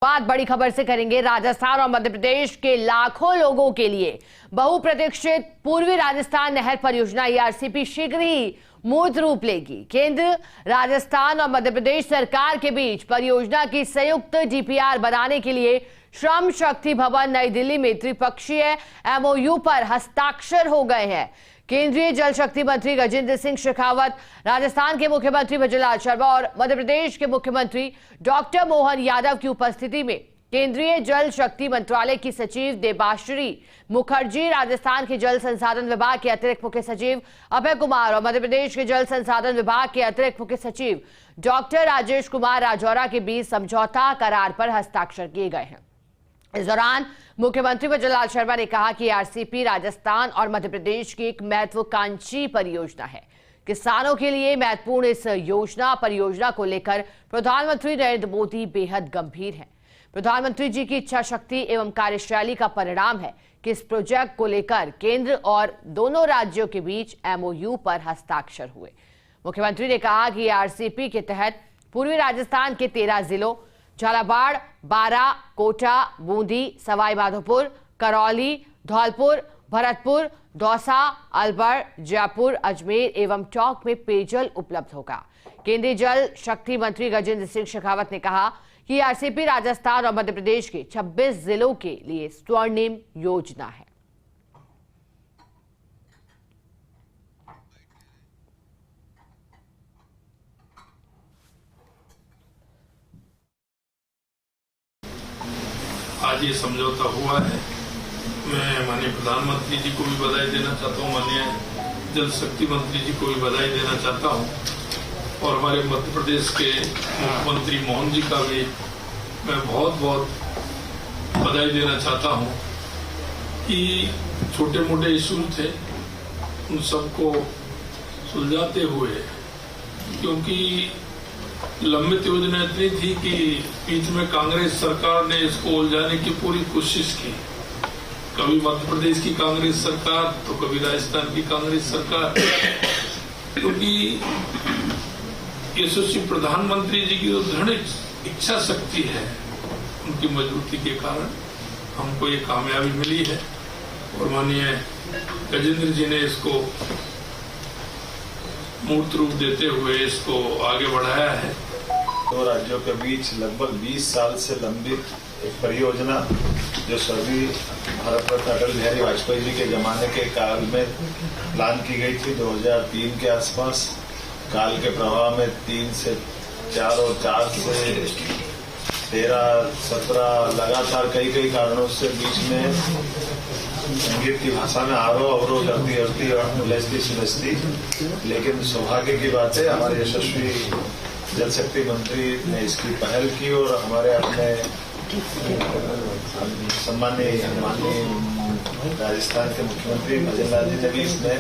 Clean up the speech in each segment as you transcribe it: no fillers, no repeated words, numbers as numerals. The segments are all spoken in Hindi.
बात बड़ी खबर से करेंगे। राजस्थान और मध्य प्रदेश के लाखों लोगों के लिए बहुप्रतीक्षित पूर्वी राजस्थान नहर परियोजना ईआरसीपी शीघ्र ही मूर्त रूप लेगी। केंद्र, राजस्थान और मध्य प्रदेश सरकार के बीच परियोजना की संयुक्त डीपीआर बनाने के लिए श्रम शक्ति भवन नई दिल्ली में त्रिपक्षीय एमओयू पर हस्ताक्षर हो गए हैं। केंद्रीय जल शक्ति मंत्री गजेंद्र सिंह शेखावत, राजस्थान के मुख्यमंत्री भजनलाल शर्मा और मध्य प्रदेश के मुख्यमंत्री डॉक्टर मोहन यादव की उपस्थिति में केंद्रीय जल शक्ति मंत्रालय की सचिव देबाश्री मुखर्जी, राजस्थान के जल संसाधन विभाग के अतिरिक्त मुख्य सचिव अभय कुमार और मध्य प्रदेश के जल संसाधन विभाग के अतिरिक्त मुख्य सचिव डॉक्टर राजेश कुमार राजौरा के बीच समझौता करार पर हस्ताक्षर किए गए हैं। इस दौरान मुख्यमंत्री भजनलाल शर्मा ने कहा कि आरसीपी राजस्थान और मध्य प्रदेश की एक महत्वाकांक्षी परियोजना है। किसानों के लिए महत्वपूर्ण इस परियोजना को लेकर प्रधानमंत्री नरेंद्र मोदी बेहद गंभीर हैं। प्रधानमंत्री जी की इच्छा शक्ति एवं कार्यशैली का परिणाम है कि इस प्रोजेक्ट को लेकर केंद्र और दोनों राज्यों के बीच एमओयू पर हस्ताक्षर हुए। मुख्यमंत्री ने कहा कि आरसीपी के तहत पूर्वी राजस्थान के 13 जिलों झालावाड़, बारां, कोटा, बूंदी, सवाई माधोपुर, करौली, धौलपुर, भरतपुर, दौसा, अलवर, जयपुर, अजमेर एवं टोंक में पेयजल उपलब्ध होगा। केंद्रीय जल शक्ति मंत्री गजेंद्र सिंह शेखावत ने कहा कि आरसीपी राजस्थान और मध्य प्रदेश के 26 जिलों के लिए स्वर्णिम योजना है। आज ये समझौता हुआ है। मैं माननीय प्रधानमंत्री जी को भी बधाई देना चाहता हूँ, माननीय जल शक्ति मंत्री जी को भी बधाई देना चाहता हूँ और हमारे मध्य प्रदेश के मुख्यमंत्री मोहन जी का भी मैं बहुत बहुत बधाई देना चाहता हूँ कि छोटे मोटे इशू थे उन सबको सुलझाते हुए, क्योंकि लंबित योजना इतनी थी कि बीच में कांग्रेस सरकार ने इसको उलझाने की पूरी कोशिश की। कभी मध्य प्रदेश की कांग्रेस सरकार तो कभी राजस्थान की कांग्रेस सरकार, क्योंकि यशस्वी प्रधानमंत्री जी की जो दृढ़ इच्छा शक्ति है उनकी मजबूती के कारण हमको ये कामयाबी मिली है और माननीय गजेंद्र जी ने इसको मूर्त रूप देते हुए इसको आगे बढ़ाया है। दो राज्यों के बीच लगभग 20 साल से लंबित एक परियोजना जो स्वर्गीय भारत रत्न अटल बिहारी वाजपेयी जी के जमाने के काल में प्लान की गई थी। 2003 के आसपास काल के प्रभाव में 3 से 4 और 4 से 13, 17 लगातार कई कारणों से बीच में संगीत की भाषा में अवरोध करती और उलझती सुलझती, लेकिन सौभाग्य की बात है हमारे यशस्वी जल शक्ति मंत्री ने इसकी पहल की और हमारे अपने माननीय राजस्थान के मुख्यमंत्री भजनलाल जी ने भी इसमें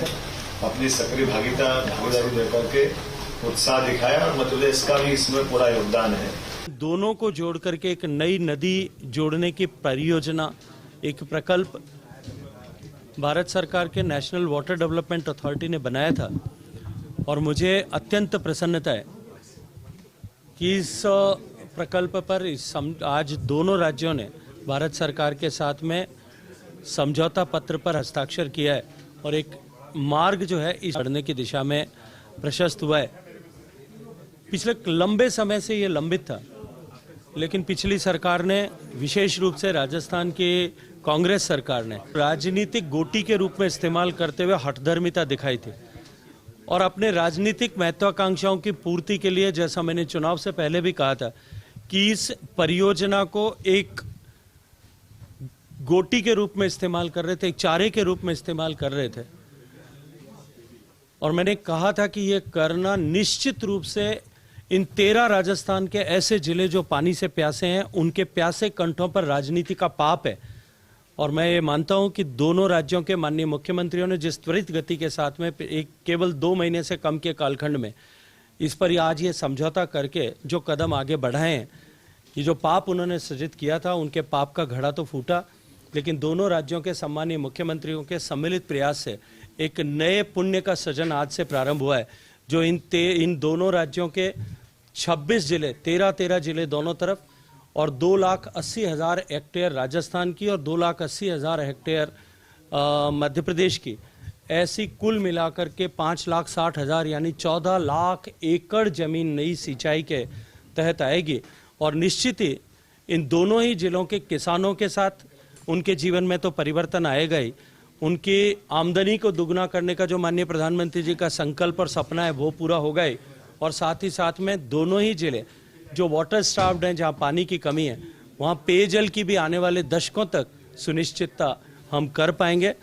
अपनी सक्रिय भागीदारी देकर के उत्साह दिखाया और मध्य प्रदेश का भी इसमें पूरा योगदान है। दोनों को जोड़ करके एक नई नदी जोड़ने की परियोजना, एक प्रकल्प भारत सरकार के नेशनल वाटर डेवलपमेंट अथॉरिटी ने बनाया था और मुझे अत्यंत प्रसन्नता है कि इस प्रकल्प पर आज दोनों राज्यों ने भारत सरकार के साथ में समझौता पत्र पर हस्ताक्षर किया है और एक मार्ग जो है इस बढ़ने की दिशा में प्रशस्त हुआ है। पिछले लंबे समय से ये लंबित था, लेकिन पिछली सरकार ने, विशेष रूप से राजस्थान की कांग्रेस सरकार ने राजनीतिक गोटी के रूप में इस्तेमाल करते हुए हठधर्मिता दिखाई थी और अपने राजनीतिक महत्वाकांक्षाओं की पूर्ति के लिए, जैसा मैंने चुनाव से पहले भी कहा था, कि इस परियोजना को एक गोटी के रूप में इस्तेमाल कर रहे थे, एक चारे के रूप में इस्तेमाल कर रहे थे। और मैंने कहा था कि ये करना निश्चित रूप से इन 13 राजस्थान के ऐसे जिले जो पानी से प्यासे हैं, उनके प्यासे कंठों पर राजनीति का पाप है। और मैं ये मानता हूं कि दोनों राज्यों के माननीय मुख्यमंत्रियों ने जिस त्वरित गति के साथ में एक केवल 2 महीने से कम के कालखंड में इस पर आज ये समझौता करके जो कदम आगे बढ़ाए हैं, ये जो पाप उन्होंने सृजित किया था उनके पाप का घड़ा तो फूटा, लेकिन दोनों राज्यों के सम्मानीय मुख्यमंत्रियों के सम्मिलित प्रयास से एक नए पुण्य का सृजन आज से प्रारंभ हुआ है, जो इन दोनों राज्यों के 26 जिले, 13 जिले दोनों तरफ और 2,80,000 हेक्टेयर राजस्थान की और 2,80,000 हेक्टेयर मध्य प्रदेश की, ऐसी कुल मिलाकर के 5,60,000 यानी 14 लाख एकड़ जमीन नई सिंचाई के तहत आएगी। और निश्चित ही इन दोनों ही जिलों के किसानों के साथ उनके जीवन में तो परिवर्तन आएगा ही, उनकी आमदनी को दुगना करने का जो माननीय प्रधानमंत्री जी का संकल्प और सपना है वो पूरा होगा ही। और साथ ही साथ में दोनों ही जिले जो वाटर स्टार्व्ड हैं, जहाँ पानी की कमी है, वहाँ पेयजल की भी आने वाले दशकों तक सुनिश्चितता हम कर पाएंगे।